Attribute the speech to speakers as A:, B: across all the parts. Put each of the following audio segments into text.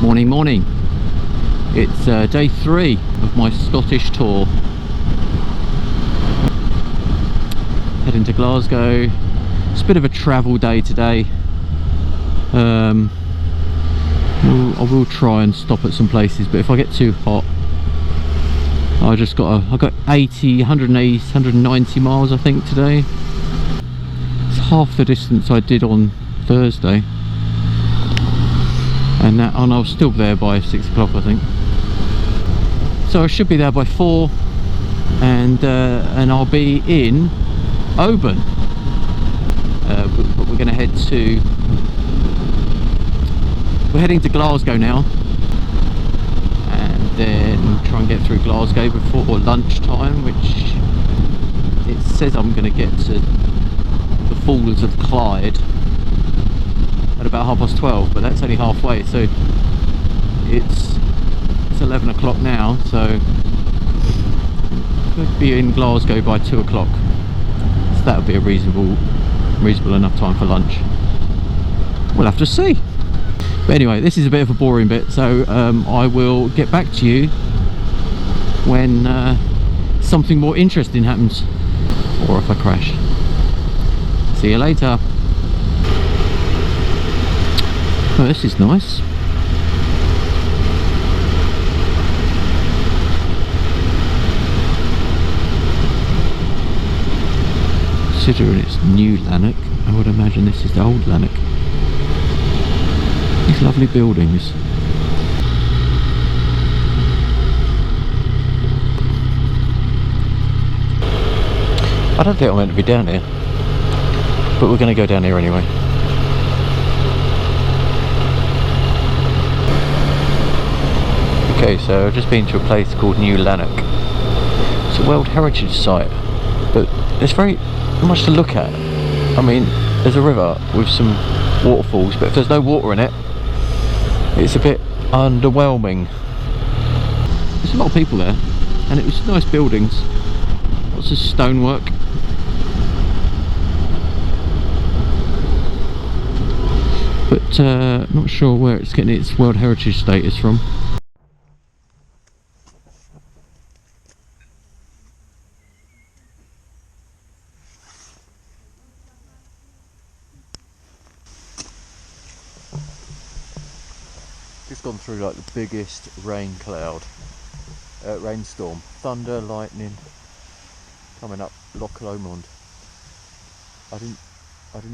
A: Morning, morning. It's day 3 of my Scottish tour. Heading to Glasgow. It's a bit of a travel day today. I will try and stop at some places, but if I get too hot, I got 180, 190 miles I think today. It's half the distance I did on Thursday, and I was still there by 6 o'clock I think. So I should be there by 4, and I'll be in Oban. But we're going to head to. We're heading to Glasgow now, and then try and get through Glasgow before lunchtime, which it says I'm going to get to the Falls of Clyde at about 12:30, but that's only halfway, so it's 11 o'clock now, so could be in Glasgow by 2 o'clock, so that would be a reasonable enough time for lunch. We'll have to see. But anyway, this is a bit of a boring bit, so I will get back to you when something more interesting happens, or if I crash. See you later. Oh, this is nice. Considering it's new Lanark, I would imagine this is the old Lanark. These lovely buildings. I don't think I'm meant to be down here, but we're going to go down here anyway. Okay, so I've just been to a place called New Lanark. It's a World Heritage Site, but there's very much to look at. I mean, there's a river with some waterfalls, but if there's no water in it, it's a bit underwhelming. There's a lot of people there, and it was nice buildings, lots of stonework. But not sure where it's getting its World Heritage status from. Just gone through like the biggest rainstorm, thunder, lightning, coming up Loch Lomond. I didn't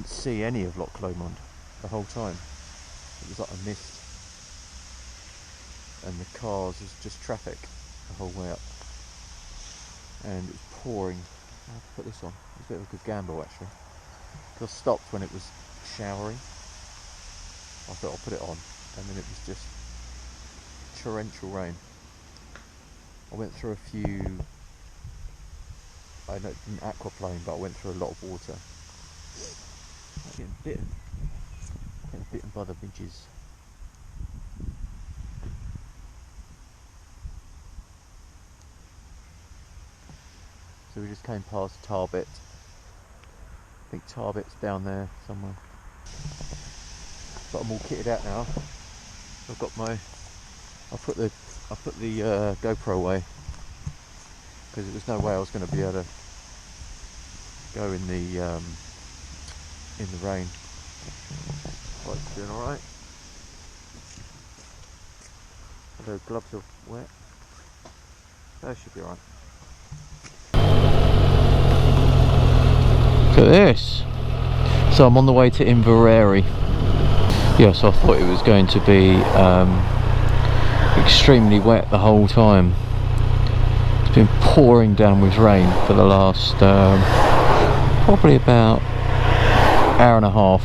A: see any of Loch Lomond the whole time. It was like a mist, and the cars was just traffic the whole way up, and it was pouring. I have to put this on. It's a bit of a good gamble actually, because I stopped when it was showery. I thought I'll put it on, and then it was just torrential rain. I went through a few, I didn't aquaplane, but I went through a lot of water. I'm getting bitten by the midges. So we just came past Tarbet. I think Tarbet's down there somewhere. But I'm all kitted out now. I've got my, I put the GoPro away, because there was no way I was going to be able to go in the rain. Bike's doing all right. The gloves are wet. That should be all right. Look at this. So I'm on the way to Inverarray. Yeah, so I thought it was going to be extremely wet the whole time. It's been pouring down with rain for the last probably about hour and a half.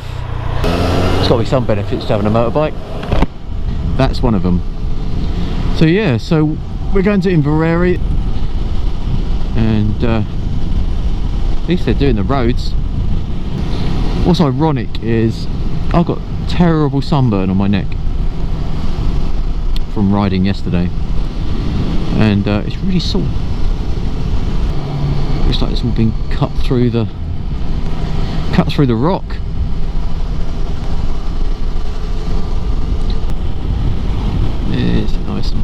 A: There's got to be some benefits to having a motorbike. That's one of them. So yeah, so we're going to Inverarray, and at least they're doing the roads. What's ironic is I've got terrible sunburn on my neck from riding yesterday, and it's really sore. Looks like it's all been cut through the rock.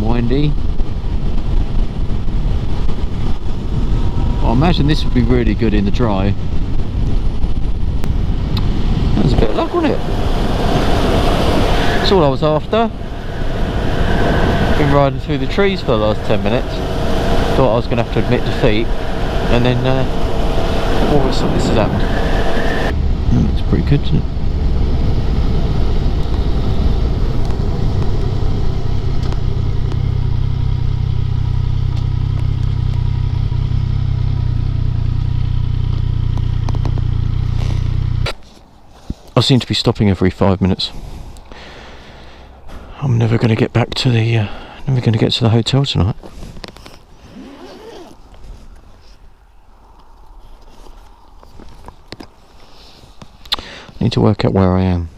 A: windy. I imagine this would be really good in the dry. That was a bit of luck, wasn't it? That's all I was after. Been riding through the trees for the last 10 minutes. Thought I was going to have to admit defeat, and then all of a sudden this has happened. That's pretty good, isn't it? I seem to be stopping every 5 minutes. I'm never going to get back to the never going to get to the hotel tonight. I need to work out where I am.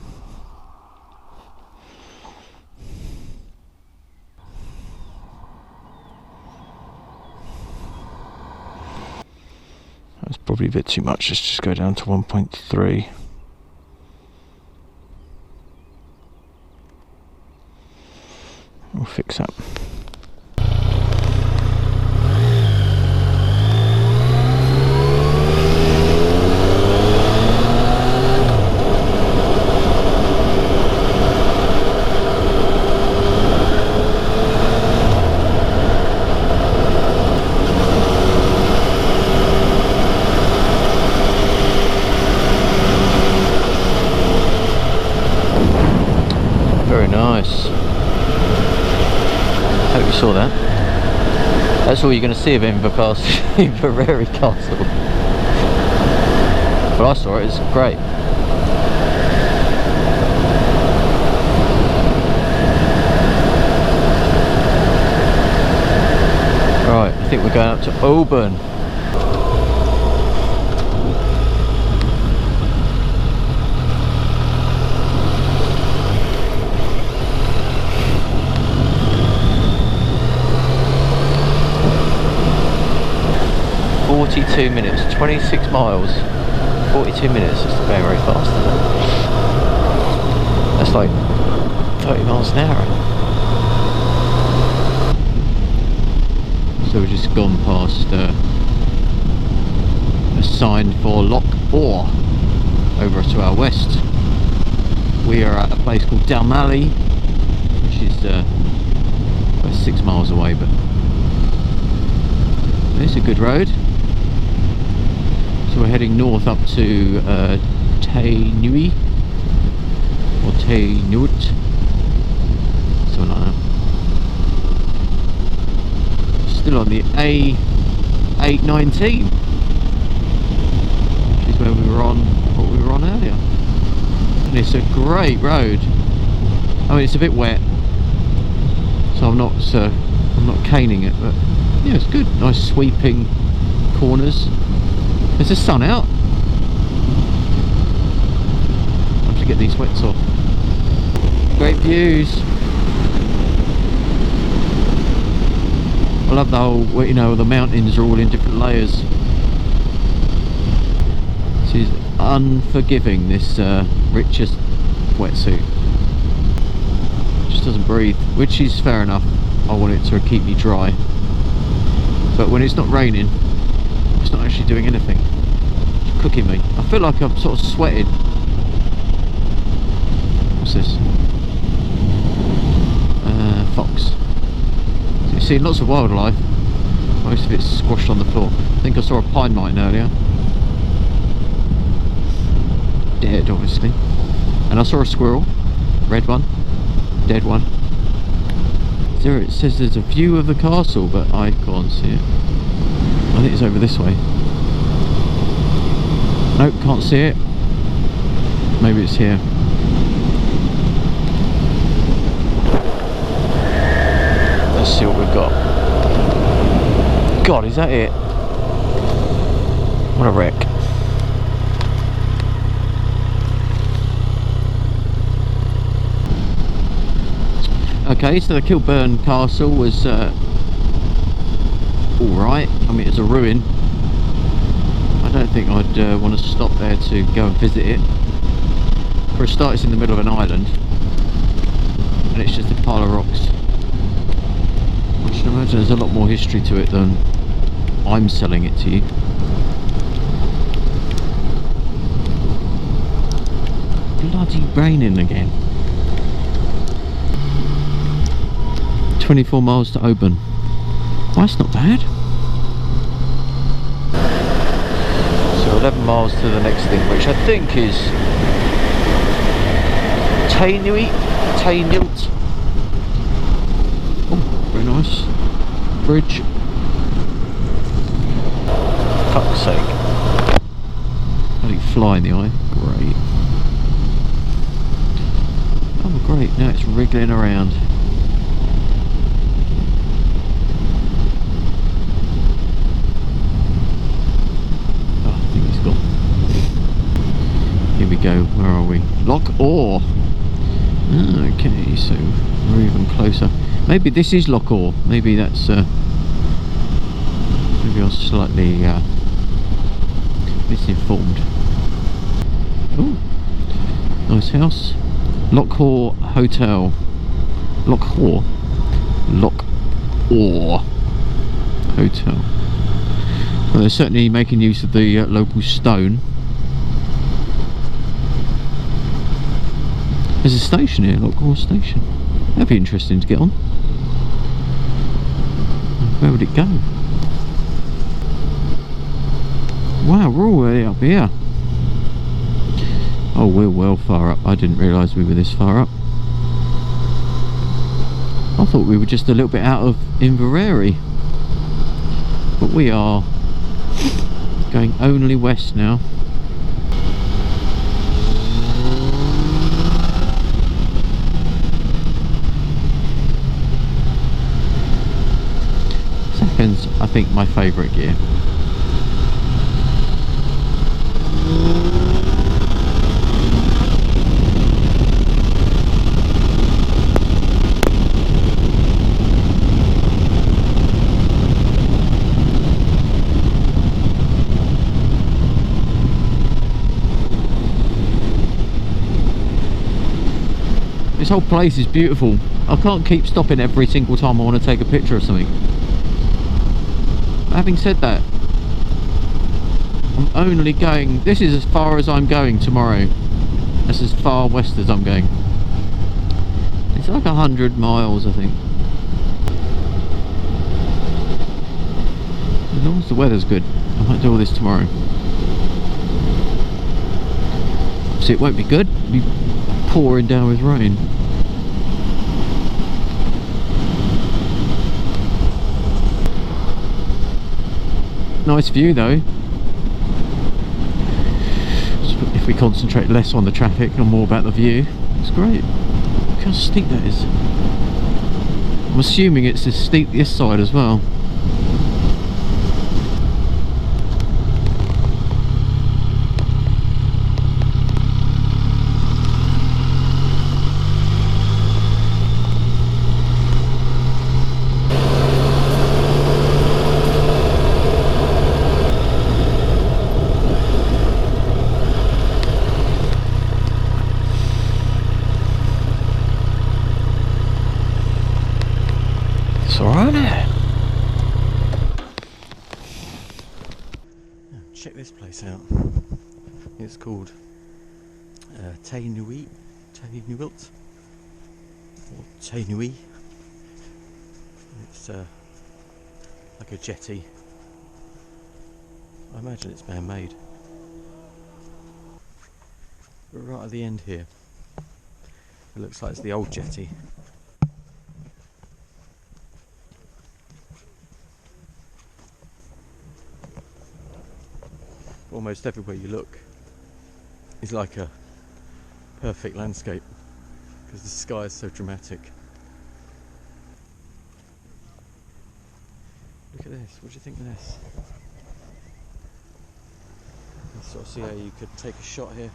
A: That's probably a bit too much. Let's just go down to 1.3. We'll fix that. Very nice. Hope you saw that. That's all you're going to see of Inverarray Castle. But I saw it, it's great. Right, I think we're going up to Oban. .42 minutes, 26 miles, 42 minutes. It's going very fast, isn't it? That's like 30 miles an hour. So we've just gone past a sign for Loch Awe over to our west. We are at a place called Dumfries, which is about 6 miles away, but it's a good road. So we're heading north up to TAYNUILT or TAYNUILT, something like that. Still on the A819, which is where we were on, what we were on earlier. And it's a great road. I mean, it's a bit wet, so I'm not caning it, but yeah, it's good. Nice sweeping corners. There's the sun out. I have to get these wets off. Great views. I love the whole, you know, the mountains are all in different layers. This is unforgiving, this Richest wetsuit. It just doesn't breathe, which is fair enough. I want it to keep me dry. But when it's not raining, it's not actually doing anything. It's cooking me. I feel like I'm sort of sweating. What's this? Fox. So you've seen lots of wildlife. Most of it's squashed on the floor. I think I saw a pine marten earlier. Dead, obviously. And I saw a squirrel. Red one. Dead one. There it says there's a view of the castle, but I can't see it. I think it's over this way. Nope, can't see it. Maybe it's here. Let's see what we've got. God, is that it? What a wreck. Okay, so the KILCHURN castle was alright. I mean, it's a ruin. I don't think I'd want to stop there to go and visit it. For a start, it's in the middle of an island, and it's just a pile of rocks. imagine there's a lot more history to it than I'm selling it to you. Bloody raining again. 24 miles to Oban. Well, that's not bad. So 11 miles to the next thing, which I think is TAYNUILT. Oh, very nice. Bridge. Fuck's sake. Bloody fly in the eye. Great. Oh great, now it's wriggling around. Oh, I think he's gone. Here we go, where are we? Loch Awe. Okay, so we're even closer. Maybe this is Loch Awe. Maybe that's maybe I was slightly misinformed. Oh, nice house. Loch Awe Hotel. Loch Awe Hotel. Well, they're certainly making use of the local stone. There's a station here, Loch Awe Station. That'd be interesting to get on. Where would it go? Wow, we're all the way up here. Oh, we're well far up. I didn't realise we were this far up. I thought we were just a little bit out of Inverarray. But we are going only west now. Second's, I think, my favourite gear. This whole place is beautiful. I can't keep stopping every single time I want to take a picture of something. Having said that, I'm only going, this is as far as I'm going tomorrow. That's as far west as I'm going. It's like 100 miles, I think. As long as the weather's good, I might do all this tomorrow. See, it won't be good. It'll be pouring down with rain. Nice view though. If we concentrate less on the traffic and more about the view, it's great. Look how steep that is. I'm assuming it's as steep this side as well. Check this place out. It's called TAYNUILT or TAYNUILT. It's like a jetty. I imagine it's man-made. But right at the end here, it looks like it's the old jetty. Almost everywhere you look is like a perfect landscape because the sky is so dramatic. Look at this, what do you think of this? You can sort of see how you could take a shot here.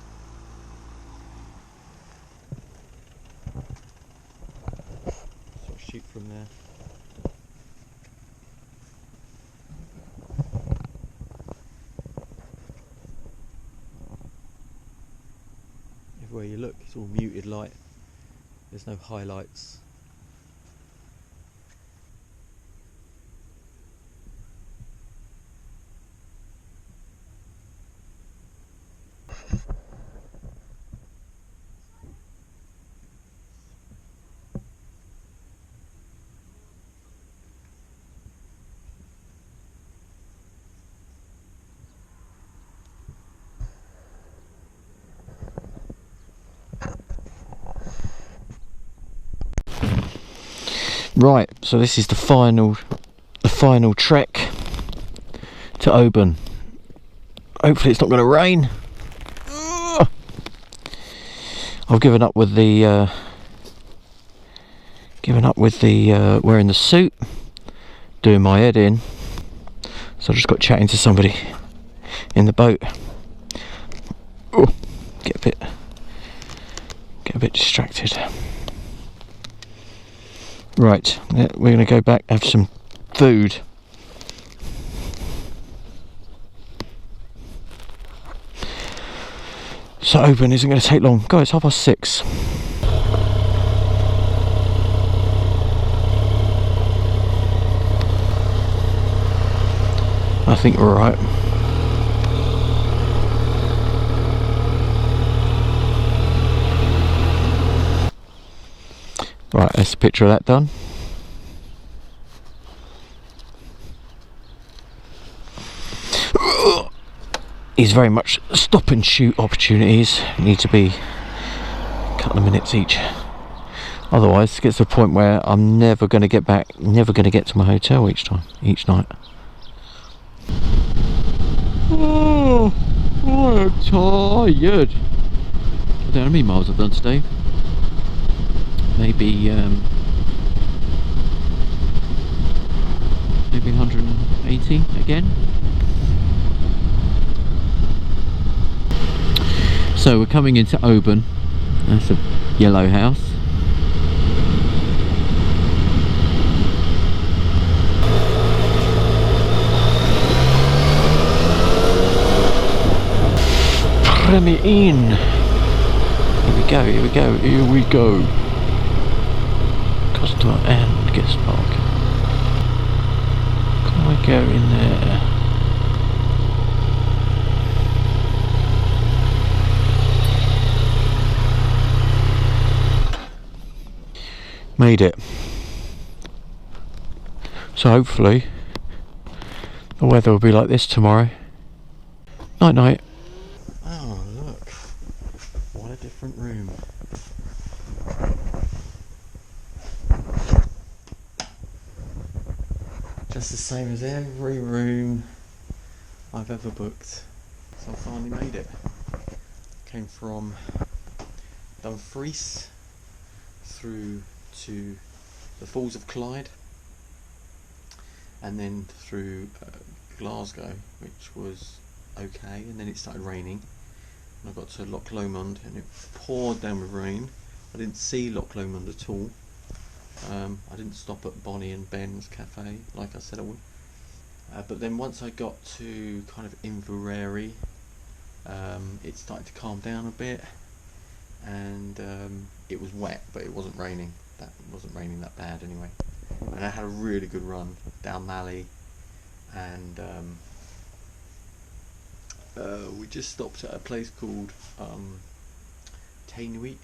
A: Sort of shoot from there. Where you look, it's all muted light, there's no highlights. Right, so this is the final trek to Oban. Hopefully it's not going to rain. I've given up with the wearing the suit, doing my head in. So I just got chatting to somebody in the boat. Oh, get a bit distracted. Right, we're going to go back, have some food. So Oban isn't going to take long. Guys, it's 6:30. I think we're alright. Right, that's a picture of that done. Is very much stop and shoot opportunities. Need to be a couple of minutes each. Otherwise, it gets to a point where I'm never going to get back, never going to get to my hotel each night. Oh, I'm tired. I don't know how many miles I've done today. Maybe 180 again. So we're coming into Oban. That's a yellow house. Premier Inn. Here we go. Customer and guest park. Can I go in there? Made it. So hopefully the weather will be like this tomorrow. Night night. Oh look, what a different room. Just the same as every room I've ever booked. So I finally made it. Came from Dumfries through to the Falls of CLYDE and then through Glasgow, which was okay, and then it started raining and I got to Loch Lomond and it poured down with rain. I didn't see Loch Lomond at all. I didn't stop at Bonnie and Ben's cafe like I said I would, but then once I got to kind of Inverarray, it started to calm down a bit, and it was wet but it wasn't raining. That wasn't raining that bad anyway, and I had a really good run down Mally, and we just stopped at a place called TAYNUILT.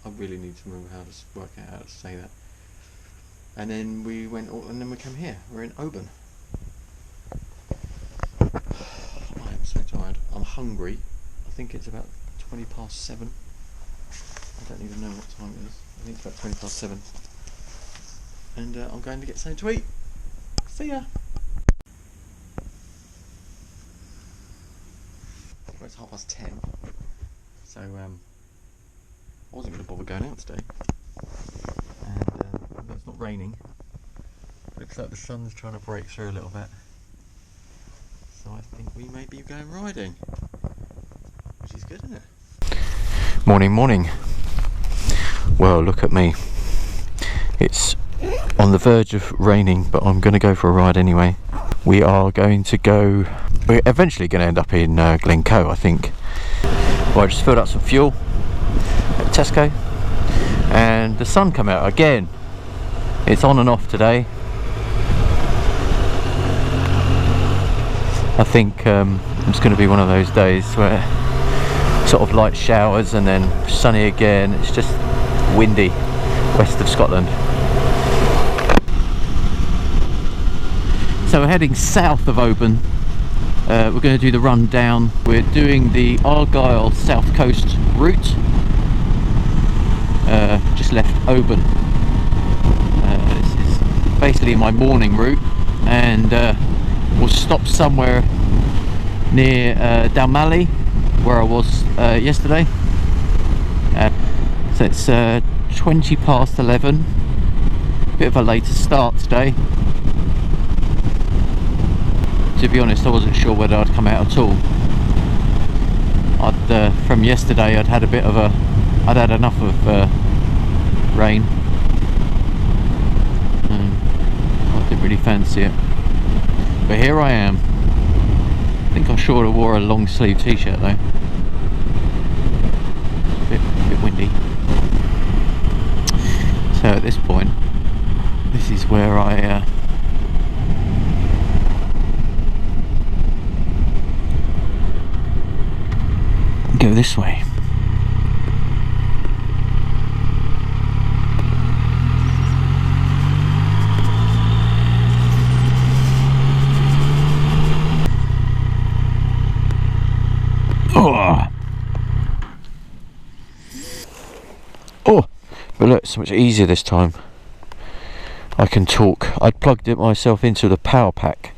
A: I really need to remember how to work out how to say that. And then we went, and then we came here. We're in Oban. I am so tired. I'm hungry. I think it's about 7:20. I don't even know what time it is. I think it's about 7:20. And I'm going to get something to eat. See ya. Well, it's 10:30. So I wasn't going to bother going out today. And it's not raining. Looks like the sun's trying to break through a little bit. So I think we may be going riding, which is good, isn't it? Morning. Well, look at me. It's on the verge of raining, but I'm going to go for a ride anyway. We're eventually going to end up in Glencoe, I think. Well, I just filled up some fuel at Tesco, and the sun came out again. It's on and off today. I think it's going to be one of those days where sort of light showers and then sunny again. It's just windy west of Scotland. So we're heading south of Oban. We're going to do the run down. We're doing the Argyll South Coast route. Just left Oban. This basically my morning route, and we'll stop somewhere near Dalmally, where I was yesterday. So it's 20 past 11, bit of a later start today. To be honest, I wasn't sure whether I'd come out at all. From yesterday I'd had enough of rain. I didn't really fancy it, but here I am. I think I should have wore a long sleeve t-shirt though. Bit windy. So at this point, this is where I go this way. Oh, but look, it's so much easier this time. I can talk. I'd plugged it myself into the power pack,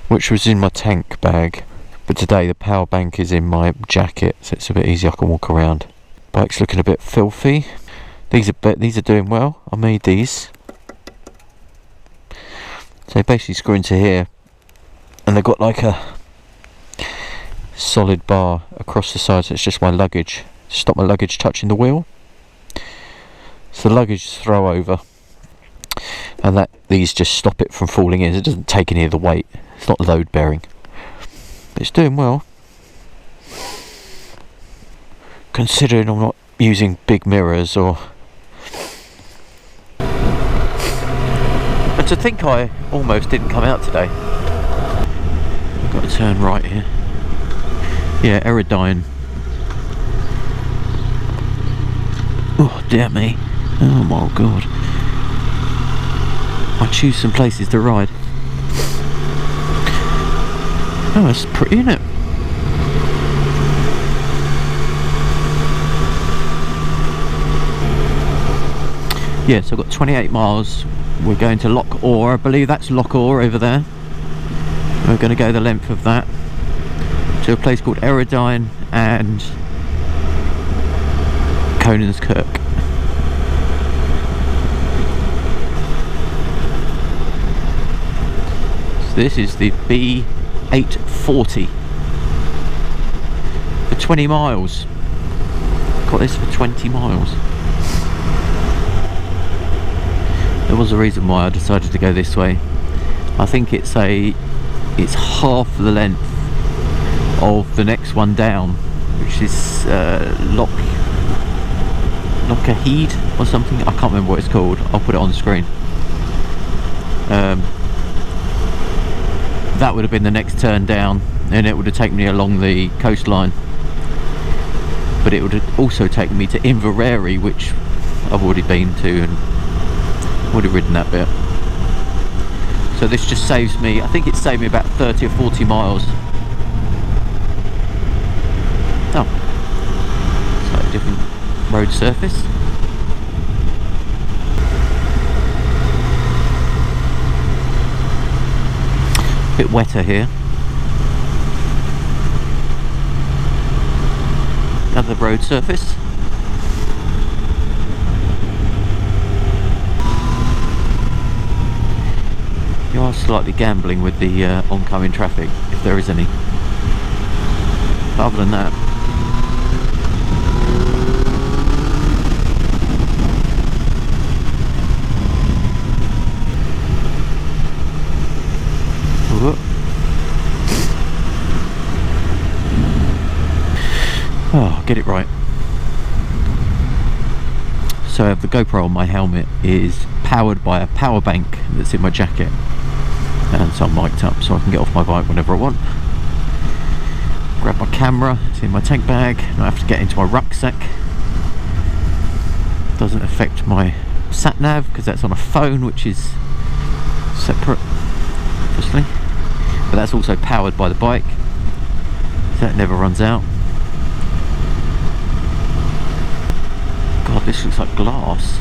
A: which was in my tank bag, but today the power bank is in my jacket, so it's a bit easier. I can walk around. Bike's looking a bit filthy. These are doing well. I made these. So basically screw into here, and they've got like a solid bar across the side, so it's just my luggage. Stop my luggage touching the wheel. So the luggage is throw over, and these just stop it from falling in. It doesn't take any of the weight. It's not load bearing. But it's doing well, considering I'm not using big mirrors or. And to think I almost didn't come out today. I've got to turn right here. Yeah, Aerodyne. Oh dear me. Oh my god. I choose some places to ride. Oh, that's pretty, isn't it? Yeah, so I've got 28 miles. We're going to Loch Awe. I believe that's Loch Awe over there. We're going to go the length of that to a place called Aerodyne and Kirk. So this is the B840 for 20 miles. Got this for 20 miles. There was a reason why I decided to go this way. I think it's half the length of the next one down, which is Loch Awe or something. I can't remember what it's called. I'll put it on screen. That would have been the next turn down, and it would have taken me along the coastline. But it would have also taken me to Inverarray, which I've already been to and would have ridden that bit. So this just saves me, I think it saved me about 30 or 40 miles. Oh, slightly different road surface. Bit wetter here. Another road surface. You are slightly gambling with the oncoming traffic, if there is any. But other than that, oh, get it right. So the GoPro on my helmet is powered by a power bank that's in my jacket, and so I'm mic'd up so I can get off my bike whenever I want. Grab my camera, it's in my tank bag, and I have to get into my rucksack. Doesn't affect my sat nav because that's on a phone, which is separate, obviously. But that's also powered by the bike, so that never runs out. God, this looks like glass.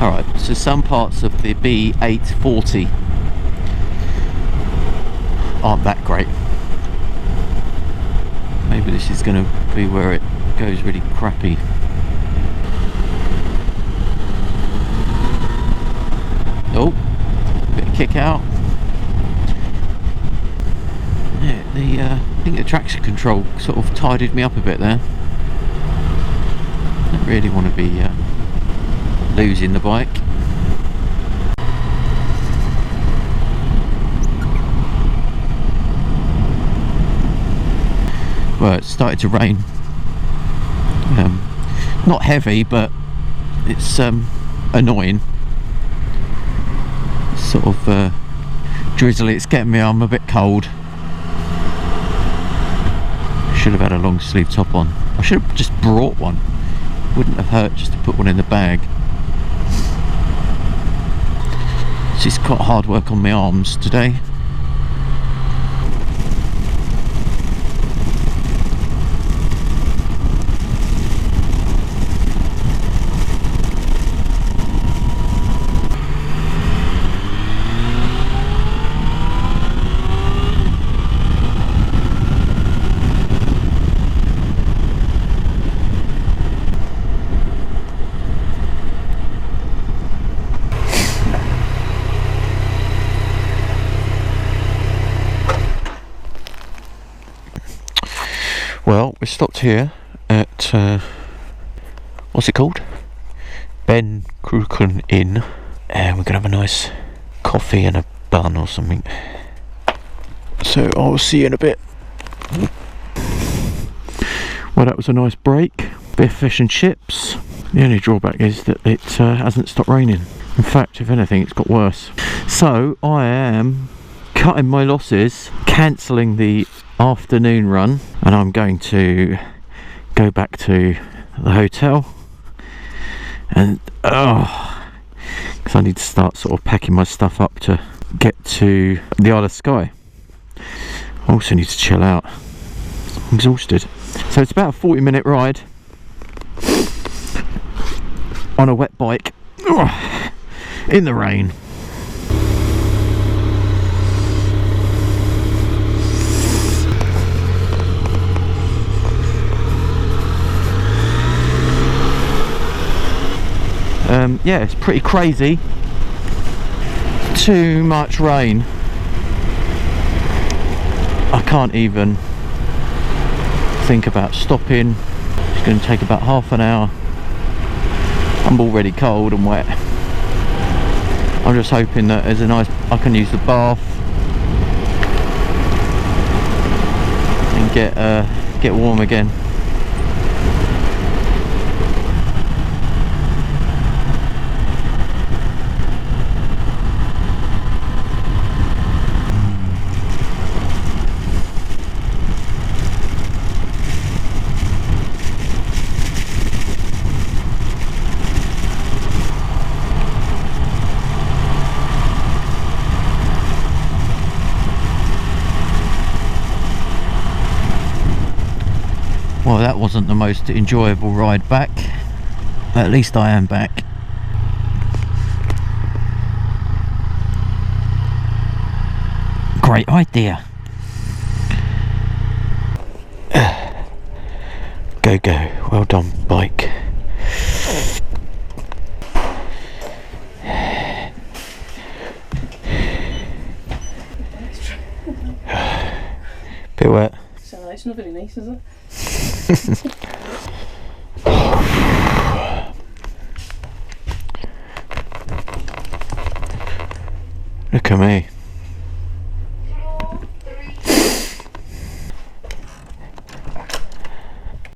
A: Alright, so some parts of the B840 aren't that great. Maybe this is going to be where it goes really crappy. Oh, bit of kick out. Yeah, I think the traction control sort of tidied me up a bit there. Don't really want to be losing the bike. Well, it started to rain. Not heavy, but it's annoying. It's sort of drizzly. It's getting me. I'm a bit cold. Should have had a long sleeve top on. I should have just brought one. Wouldn't have hurt just to put one in the bag. It's just quite hard work on my arms today. Well, we stopped here at what's it called? CRUACHAN Inn, and we're gonna have a nice coffee and a bun or something. So I'll see you in a bit. Well, that was a nice break. Bit of fish and chips. The only drawback is that it hasn't stopped raining. In fact, if anything, it's got worse. So I am cutting my losses, cancelling the afternoon run, and I'm going to go back to the hotel, and because I need to start sort of packing my stuff up to get to the Isle of Skye. I also need to chill out. I'm exhausted. So it's about a 40-minute ride on a wet bike in the rain. Yeah, it's pretty crazy. Too much rain. I can't even think about stopping. It's going to take about half an hour. I'm already cold and wet. I'm just hoping that there's a nice, I can use the bath and get warm again. Well, that wasn't the most enjoyable ride back, but at least I am back. Great idea. Go, go. Well done, bike. Bit wet.
B: So it's not very nice, is it?
A: Look at me.